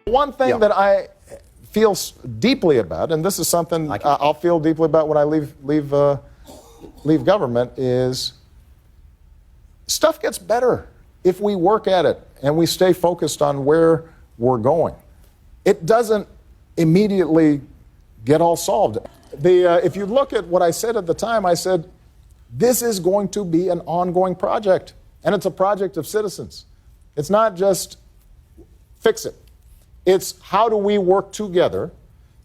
One thing that I feel deeply about, and this is something I'll feel deeply about when I leave government, is stuff gets better if we work at it and we stay focused on where we're going. It doesn't immediately get all solved. If you look at what I said at the time, I said, this is going to be an ongoing project, and it's a project of citizens. It's not just fix it. It's how do we work together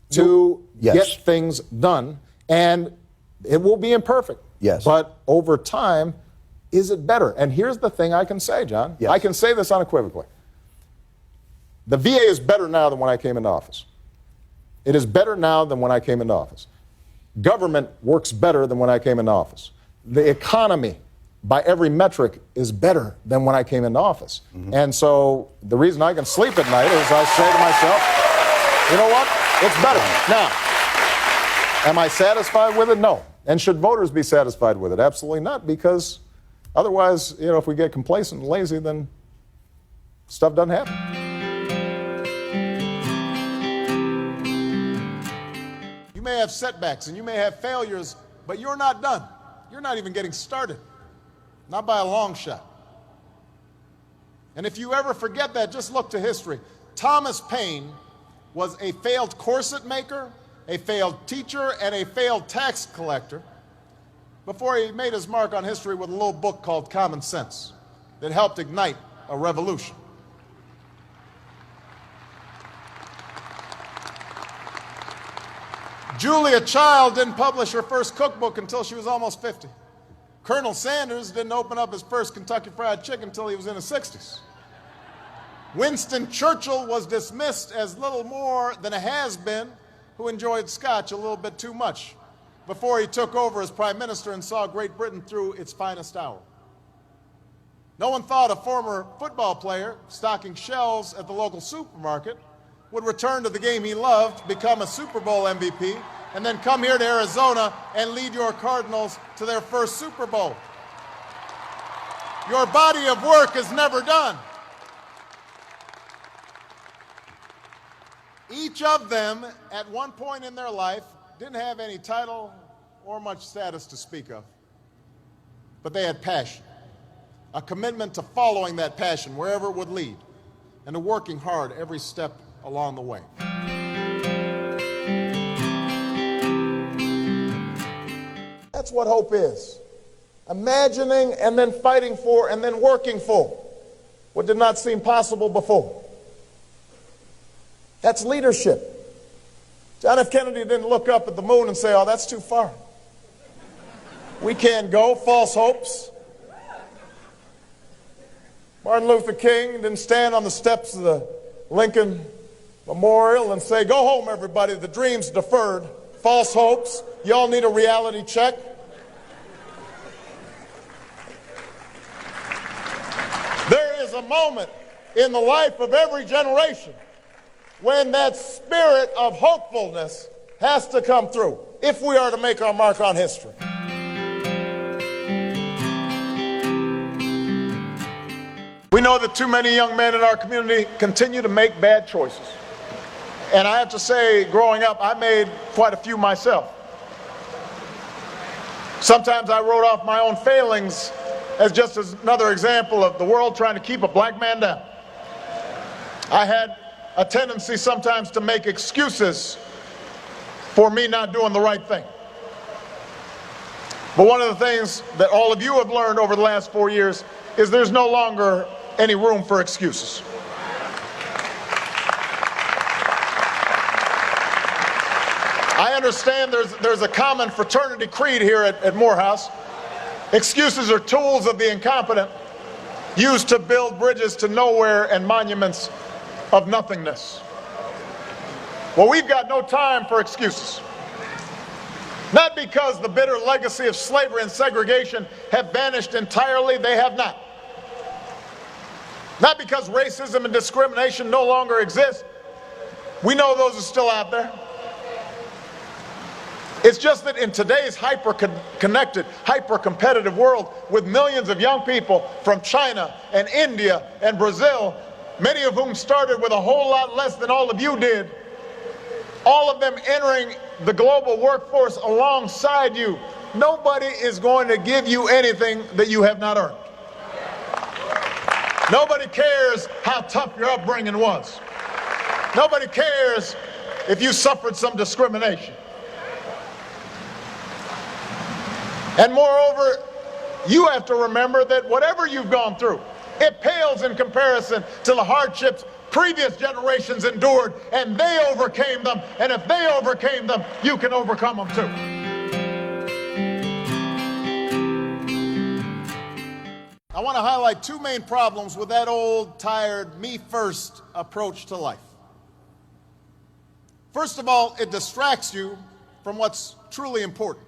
to get things done, and it will be imperfect. Yes. But over time, is it better? And here's the thing I can say, John. Yes. I can say this unequivocally. The VA is better now than when I came into office. It is better now than when I came into office. Government works better than when I came into office. The economy, by every metric, is better than when I came into office. And so the reason I can sleep at night is I say to myself, you know what? It's better. Now, am I satisfied with it? No. And should voters be satisfied with it? Absolutely not, because otherwise, you know, if we get complacent and lazy, then stuff doesn't happen. You may have setbacks and you may have failures, but you're not done. You're not even getting started. Not by a long shot. And if you ever forget that, just look to history. Thomas Paine was a failed corset maker, a failed teacher, and a failed tax collector before he made his mark on history with a little book called Common Sense that helped ignite a revolution. Julia Child didn't publish her first cookbook until she was almost 50. Colonel Sanders didn't open up his first Kentucky Fried Chicken until he was in his 60s. Winston Churchill was dismissed as little more than a has-been who enjoyed scotch a little bit too much before he took over as prime minister and saw Great Britain through its finest hour. No one thought a former football player stocking shelves at the local supermarket would return to the game he loved, become a Super Bowl MVP, and then come here to Arizona and lead your Cardinals to their first Super Bowl. Your body of work is never done. Each of them, at one point in their life, didn't have any title or much status to speak of. But they had passion, a commitment to following that passion wherever it would lead, and to working hard every step along the way. That's what hope is. Imagining and then fighting for and then working for what did not seem possible before. That's leadership. John F. Kennedy didn't look up at the moon and say, oh, that's too far. We can't go. False hopes. Martin Luther King didn't stand on the steps of the Lincoln Memorial and say, go home, everybody. The dream's deferred. False hopes. Y'all need a reality check. There is a moment in the life of every generation when that spirit of hopefulness has to come through if we are to make our mark on history. We know that too many young men in our community continue to make bad choices. And I have to say, growing up, I made quite a few myself. Sometimes I wrote off my own failings as just another example of the world trying to keep a black man down. I had a tendency sometimes to make excuses for me not doing the right thing. But one of the things that all of you have learned over the last 4 years is there's no longer any room for excuses. I understand there's a common fraternity creed here at Morehouse. Excuses are tools of the incompetent used to build bridges to nowhere and monuments of nothingness. Well, we've got no time for excuses. Not because the bitter legacy of slavery and segregation have vanished entirely, they have not. Not because racism and discrimination no longer exist. We know those are still out there. It's just that in today's hyper-connected, hyper-competitive world with millions of young people from China and India and Brazil many of whom started with a whole lot less than all of you did, all of them entering the global workforce alongside you. Nobody is going to give you anything that you have not earned. Nobody cares how tough your upbringing was. Nobody cares if you suffered some discrimination. And moreover, you have to remember that whatever you've gone through, it pales in comparison to the hardships previous generations endured, and they overcame them. And if they overcame them, you can overcome them too. I want to highlight two main problems with that old, tired, me-first approach to life. First of all, it distracts you from what's truly important.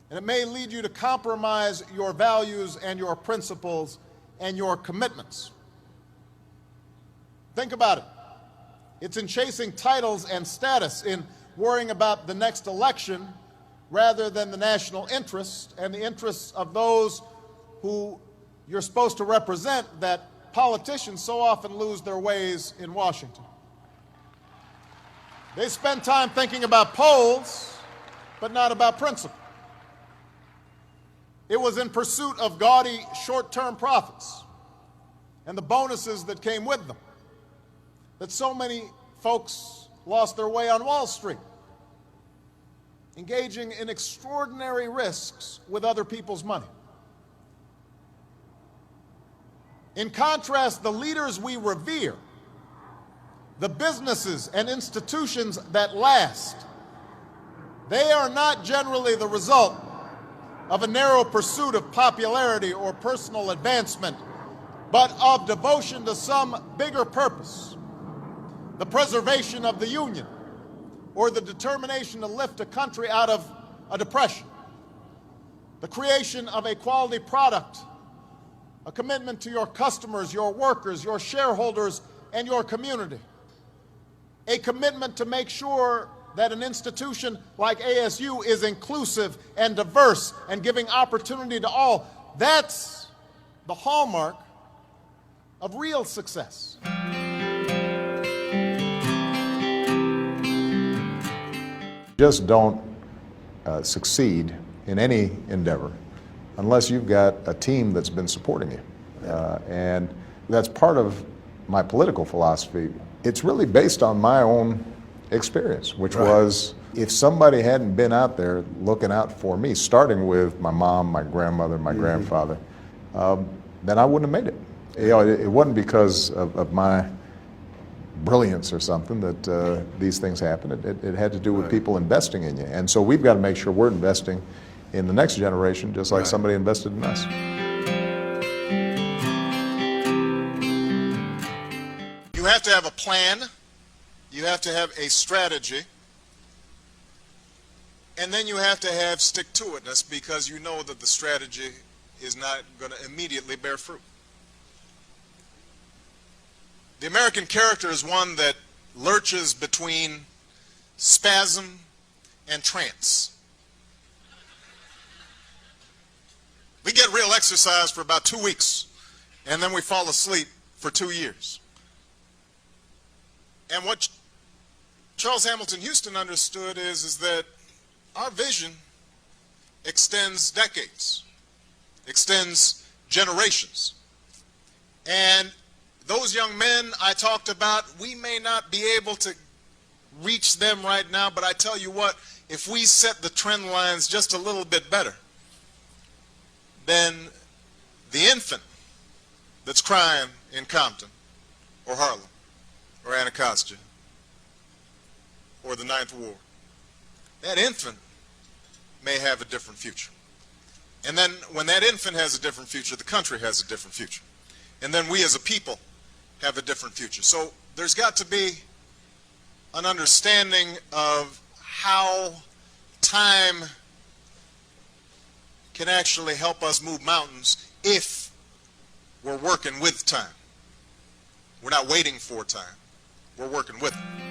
And it may lead you to compromise your values and your principles and your commitments. Think about it. It's in chasing titles and status, in worrying about the next election, rather than the national interest and the interests of those who you're supposed to represent, that politicians so often lose their ways in Washington. They spend time thinking about polls, but not about principle. It was in pursuit of gaudy short-term profits and the bonuses that came with them that so many folks lost their way on Wall Street, engaging in extraordinary risks with other people's money. In contrast, the leaders we revere, the businesses and institutions that last, they are not generally the result of a narrow pursuit of popularity or personal advancement, but of devotion to some bigger purpose, the preservation of the Union, or the determination to lift a country out of a depression, the creation of a quality product, a commitment to your customers, your workers, your shareholders, and your community, a commitment to make sure that an institution like ASU is inclusive and diverse and giving opportunity to all. That's the hallmark of real success. Just don't succeed in any endeavor unless you've got a team that's been supporting you. And that's part of my political philosophy. It's really based on my own experience, which was, if somebody hadn't been out there looking out for me, starting with my mom, my grandmother, my grandfather, then I wouldn't have made it. You know, it wasn't because of my brilliance or something that these things happen. It had to do with people investing in you. And so we've got to make sure we're investing in the next generation just like somebody invested in us. You have to have a plan. You have to have a strategy, and then you have to have stick-to-itness, because you know that the strategy is not going to immediately bear fruit. The American character is one that lurches between spasm and trance. We get real exercise for about 2 weeks, and then we fall asleep for 2 years. And what Charles Hamilton Houston understood is that our vision extends decades, extends generations. And those young men I talked about, we may not be able to reach them right now, but I tell you what, if we set the trend lines just a little bit better, then the infant that's crying in Compton or Harlem or Anacostia or the Ninth Ward, that infant may have a different future. And then when that infant has a different future, the country has a different future. And then we as a people have a different future. So there's got to be an understanding of how time can actually help us move mountains if we're working with time. We're not waiting for time. We're working with it.